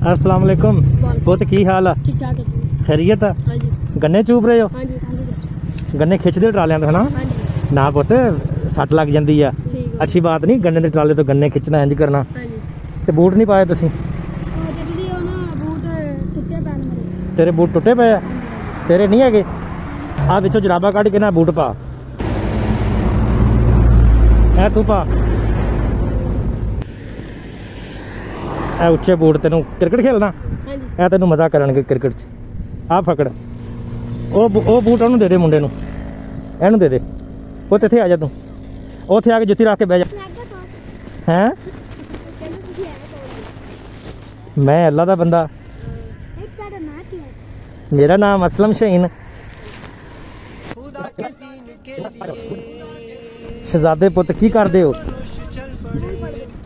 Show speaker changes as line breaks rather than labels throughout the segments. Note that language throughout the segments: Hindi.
अस्सलाम वालेकुम। पुत की हाल है?
ठीक ठाक है।
खैरियत है?
हाँ जी।
गन्ने चूप रहे हो?
हाँ जी।
गन्ने खिंचदे ट्रालियां तो है ना?
हाँ जी।
ना पुत सट लग जाती है।
ठीक है।
अच्छी बात नहीं, गन्ने के ट्राले तो गन्ने खिंचना इंज करना।
हाँ जी।
ते बूट नहीं पाए तुसी?
जल्दी हो ना, बूट टुटे पैन मेरे।
तेरे बूट टुटे पे? तेरे नहीं है? आ विचों जराबा कढ़ के ना बूट पा। ऐ तू पा। ऐ उच्चे बूट तेनू क्रिकेट खेलना?
हाँ जी।
ऐ तेनू मजा करनगे क्रिकेट च। आ फकड़ ओ बूट ओनू दे दे, मुंडे नू एनू दे दे। वो इत्थे आ जा, तू उत्थे आके जुत्ती रख के बह जा। हैं मैं अल्लाह दा बंदा। मेरा नाम असलम शहीन। शहजादे पुत की करदे हो?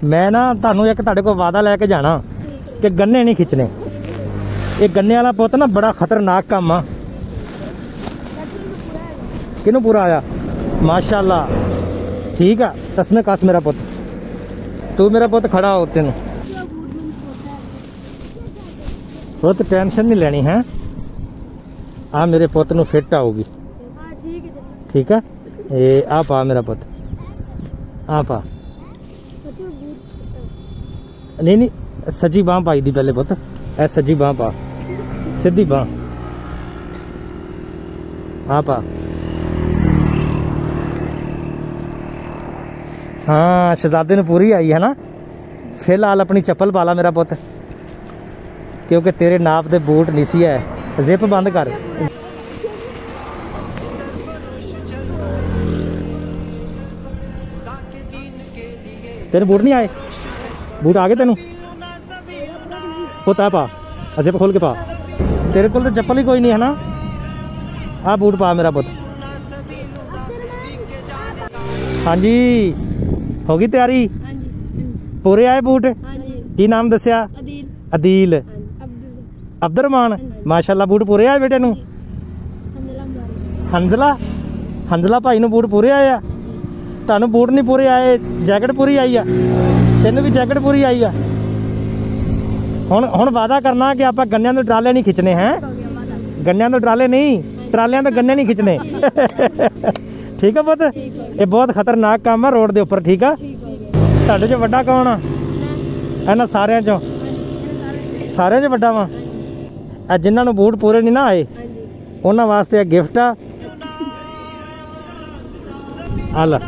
मैं ना तुहानू एक तुहाडे कोल वादा लैके जाना कि गन्ने नहीं खिंचने। ये गन्ने वाला पुत ना बड़ा खतरनाक काम आ। किनू पूरा आया? माशाअल्लाह ठीक है। तस्मे कस मेरा पुत, तू मेरा पुत खड़ा हो। तेन पुत टेंशन नहीं लेनी है। आ मेरे पुत नू फिट आऊगी। ठीक है। ये आ पा मेरा पुत, आ पा। नहीं नहीं, सज्जी बांह पाई दी पहले पुत। ऐ सज्जी बांह पा, सीधी बांह। आ पा। हाँ शहजादे ने पूरी आई है ना। फिलहाल अपनी चप्पल पाला मेरा पुत, क्योंकि तेरे नाप दे बूट नहीं सी है। जिप बंद कर। तेरे बूट नहीं आए? बूट आ गए तेनू? पुत आ पा, जिप खोल के पा। तेरे को तो चप्पल ही कोई नहीं है ना। आ बूट पा मेरा पुत। हाँ जी, हो गई तैयारी?
हाँ जी।
पूरे आए बूट?
हाँ जी।
की नाम दसिया?
अदील।
अदील। अब्दुरमान। माशाल्लाह बूट पूरे आए बेटे नू? हंजला। हंजला भाई नू बूट पूरे आए आ? तुहानू बूट नहीं पूरे आए, जैकेट पूरी आई आ? तेनू भी जैकेट पूरी आई आ? हुण वादा करना कि आप गन्नियां दे ट्राले नहीं खिंचने हैं। गन्नियां दे ट्राले नहीं, ट्रालियां दे गन्ने नहीं खिंचने। ठीक है पुत? ये बहुत खतरनाक काम है रोड के उपर। ठीक है। तुहाडे चों वड्डा कौन आ? इन्हां सारियां चों? सारियां चों वड्डा वा। जिन्हां नूं बूट पूरे नहीं ना आए उन्हां वास्ते गिफ्ट आ। आला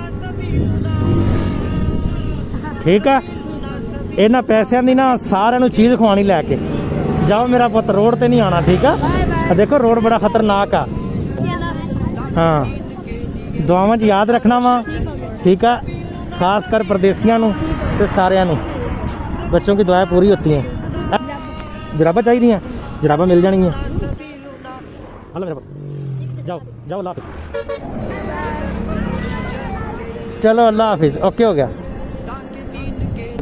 ठीक है। इन्हां पैसों की ना सारिਆਂ ਨੂੰ चीज़ खवानी लैके जाओ। मेरा पुत रोड ते नहीं आना। ठीक है। देखो रोड बड़ा खतरनाक आ। हाँ दुआवां च याद रखना वा। ठीक है। खास कर परदेसियों ते सारिਆਂ ਨੂੰ बच्चों की दुआएं पूरी होती हैं। जराबा चाहिए? जराबा मिल जाएंगी। हेलो मेरा पुत, जाओ जाओ, अल्लाह हाफिज़। चलो अल्लाह हाफिज़। ओके हो गया।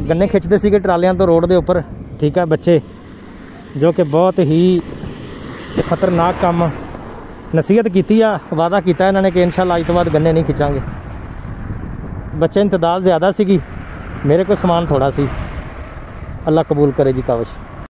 गन्ने खिंचते सीगे ट्रालियां तो रोड के उपर। ठीक है। बच्चे जो कि बहुत ही खतरनाक काम। नसीहत की आ, वादा किया इन्होंने कि इंशाल्लाह अज तो बाद गन्ने नहीं खिंचांगे। बच्चे इंतदाल ज़्यादा सी, मेरे को समान थोड़ा सी। अल्लाह कबूल करे जी काविश।